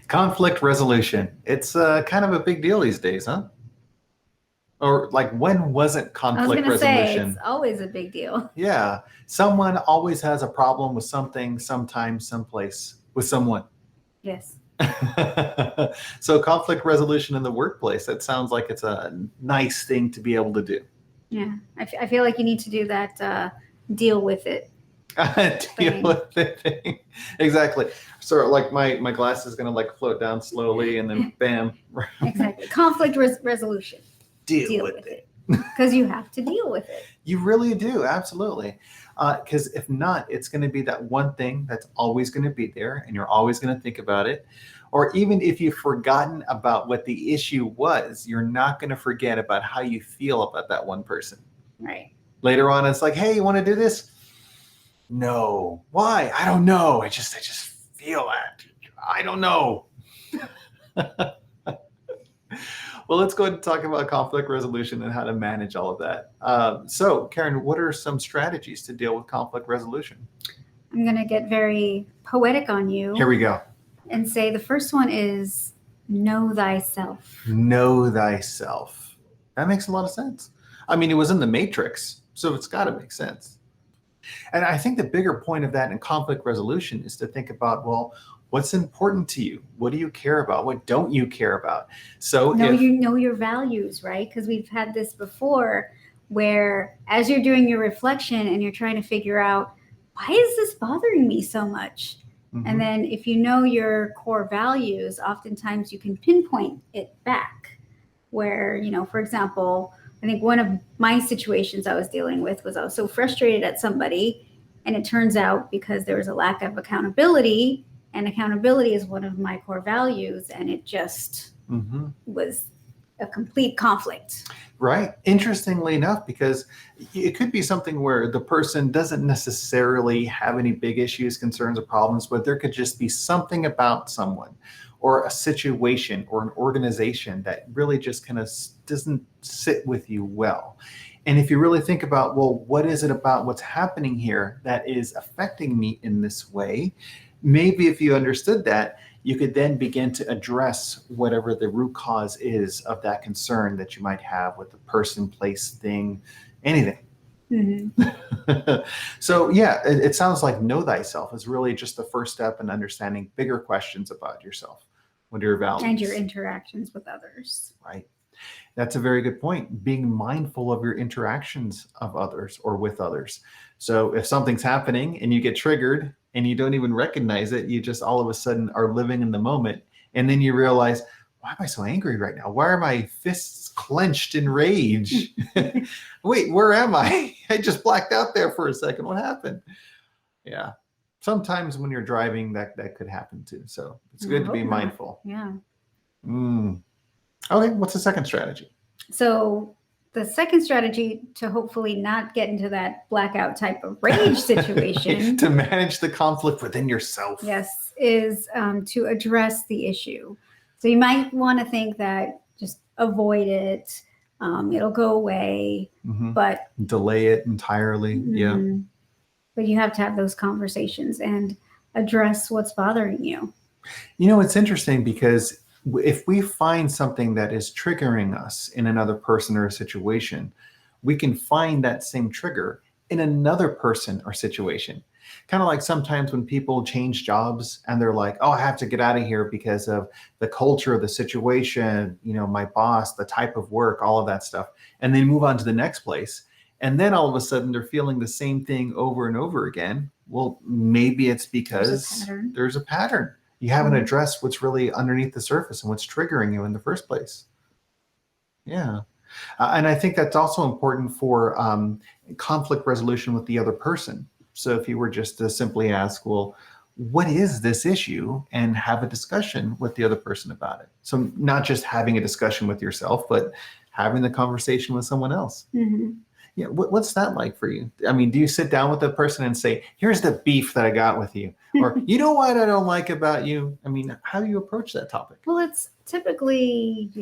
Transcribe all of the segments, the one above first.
Conflict resolution. It's kind of a big deal these days, huh? Or like, when wasn't I was conflict going to say, resolution? it's always a big deal. Yeah. Someone always has a problem with something, sometime, someplace, with someone. Yes. So conflict resolution in the workplace, that sounds like it's a nice thing to be able to do. Yeah. I feel like you need to do that deal with it. Deal with it. Exactly. So like my glass is gonna like float down slowly and then bam. Exactly. Conflict resolution. Deal with it. Because you have to deal with it. You really do, absolutely. Because if not, it's going to be that one thing that's always going to be there, and you're always going to think about it. Or even if you've forgotten about what the issue was, you're not going to forget about how you feel about that one person. Right. Later on, it's like, hey, you want to do this? No. Why? I don't know. I just feel that. I don't know. Well, let's go ahead and talk about conflict resolution and how to manage all of that. So, Karen, what are some strategies to deal with conflict resolution? I'm going to get very poetic on you. Here we go. And say the first one is know thyself. Know thyself. That makes a lot of sense. I mean, it was in the Matrix, so it's got to make sense. And I think the bigger point of that in conflict resolution is to think about, well, what's important to you? What do you care about? What don't you care about? So you know your values, right? Because we've had this before where as you're doing your reflection and you're trying to figure out, why is this bothering me so much? Mm-hmm. And then if you know your core values, oftentimes you can pinpoint it back where, for example, I think one of my situations I was dealing with was I was so frustrated at somebody, and it turns out because there was a lack of accountability, and accountability is one of my core values, and it just was a complete conflict. Right. Interestingly enough, because it could be something where the person doesn't necessarily have any big issues, concerns, or problems, but there could just be something about someone or a situation or an organization that really just kind of doesn't sit with you well. And if you really think about, well, what is it about what's happening here that is affecting me in this way? Maybe if you understood that, you could then begin to address whatever the root cause is of that concern that you might have with the person, place, thing, anything. Mm-hmm. So yeah, it sounds like know thyself is really just the first step in understanding bigger questions about yourself. What are your values? And your interactions with others. Right. That's a very good point. Being mindful of your interactions of others or with others. So if something's happening and you get triggered and you don't even recognize it, you just all of a sudden are living in the moment. And then you realize, why am I so angry right now? Why are my fists clenched in rage? Wait, where am I? I just blacked out there for a second. What happened? Yeah. Sometimes when you're driving, that could happen too. So it's good to be mindful. Yeah. Okay, what's the second strategy? So the second strategy to hopefully not get into that blackout type of rage situation. To manage the conflict within yourself. Yes, is to address the issue. So you might want to think that just avoid it. It'll go away, but delay it entirely. Yeah. But you have to have those conversations and address what's bothering you. It's interesting because if we find something that is triggering us in another person or a situation, we can find that same trigger in another person or situation. Kind of like sometimes when people change jobs and they're like, oh, I have to get out of here because of the culture of the situation, my boss, the type of work, all of that stuff. And they move on to the next place. And then all of a sudden they're feeling the same thing over and over again. Well, maybe it's because there's a pattern. You haven't addressed what's really underneath the surface and what's triggering you in the first place. Yeah. And I think that's also important for conflict resolution with the other person. So if you were just to simply ask, well, what is this issue? And have a discussion with the other person about it. So not just having a discussion with yourself, but having the conversation with someone else. Mm-hmm. Yeah, what's that like for you? I mean, do you sit down with the person and say, here's the beef that I got with you? Or, you know what I don't like about you? I mean, how do you approach that topic? Well, it's typically,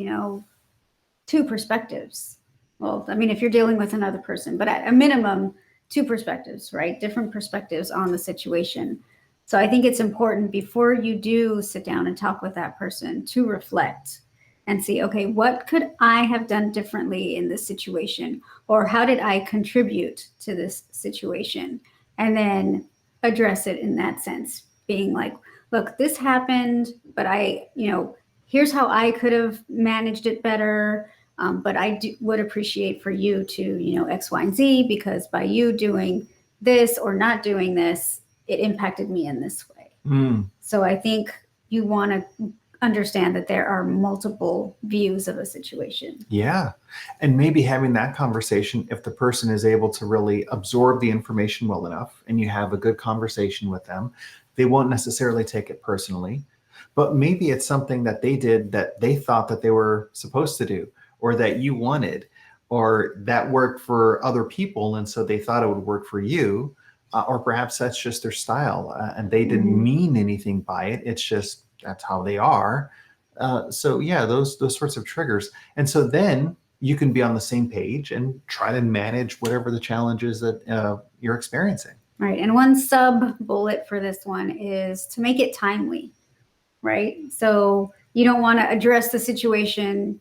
two perspectives. Well, I mean, if you're dealing with another person, but at a minimum, two perspectives, right? Different perspectives on the situation. So I think it's important before you do sit down and talk with that person to reflect and see, okay, what could I have done differently in this situation? Or how did I contribute to this situation? And then address it in that sense, being like, look, this happened, but here's how I could have managed it better. But would appreciate for you to, X, Y, and Z, because by you doing this or not doing this, it impacted me in this way. So I think you want to understand that there are multiple views of a situation. Yeah. And maybe having that conversation, if the person is able to really absorb the information well enough and you have a good conversation with them, they won't necessarily take it personally. But maybe it's something that they did that they thought that they were supposed to do, or that you wanted, or that worked for other people. And so they thought it would work for you. Or perhaps that's just their style and they didn't mean anything by it. It's just that's how they are. So yeah, those sorts of triggers. And so then you can be on the same page and try to manage whatever the challenges that you're experiencing. Right. And one sub bullet for this one is to make it timely, right? So you don't want to address the situation,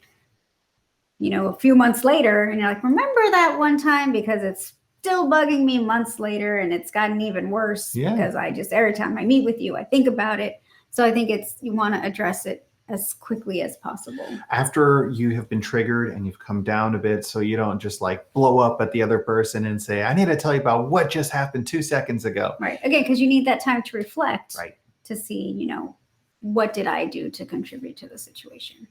a few months later and you're like, remember that one time, because it's still bugging me months later and it's gotten even worse because every time I meet with you, I think about it. So I think you want to address it as quickly as possible. After you have been triggered and you've come down a bit, so you don't just like blow up at the other person and say, I need to tell you about what just happened 2 seconds ago. Right. Again, because you need that time to reflect, right, to see, what did I do to contribute to the situation?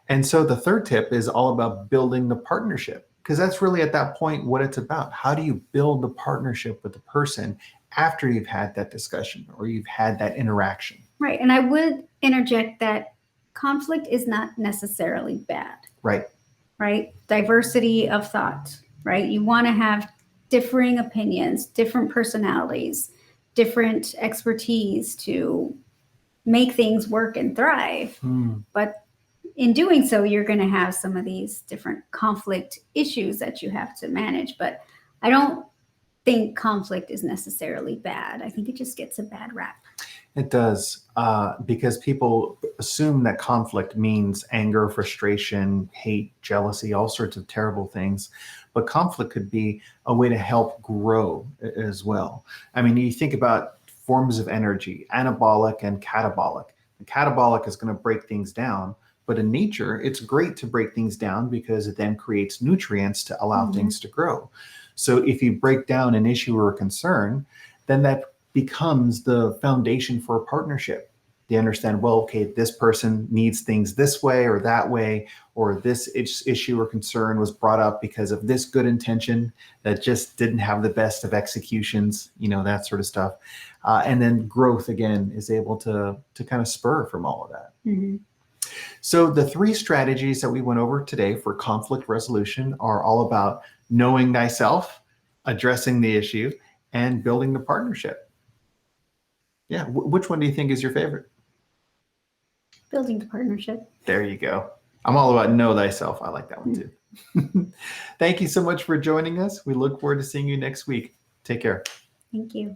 And so the third tip is all about building the partnership, because that's really at that point what it's about. How do you build the partnership with the person after you've had that discussion or you've had that interaction? Right. And I would interject that conflict is not necessarily bad. Right. Right. Diversity of thought, right? You want to have differing opinions, different personalities, different expertise to make things work and thrive. But in doing so, you're going to have some of these different conflict issues that you have to manage. But I don't think conflict is necessarily bad. I think it just gets a bad rap. It does, because people assume that conflict means anger, frustration, hate, jealousy, all sorts of terrible things. But conflict could be a way to help grow as well. I mean, you think about forms of energy, anabolic and catabolic. The catabolic is going to break things down. But in nature, it's great to break things down because it then creates nutrients to allow things to grow. So if you break down an issue or a concern, then that becomes the foundation for a partnership. They understand, well, okay, this person needs things this way or that way, or this issue or concern was brought up because of this good intention that just didn't have the best of executions, that sort of stuff. And then growth, again, is able to kind of spur from all of that. So the 3 strategies that we went over today for conflict resolution are all about knowing thyself, addressing the issue, and building the partnership. Yeah. Which one do you think is your favorite? Building the partnership. There you go. I'm all about know thyself. I like that one too. Thank you so much for joining us. We look forward to seeing you next week. Take care. Thank you.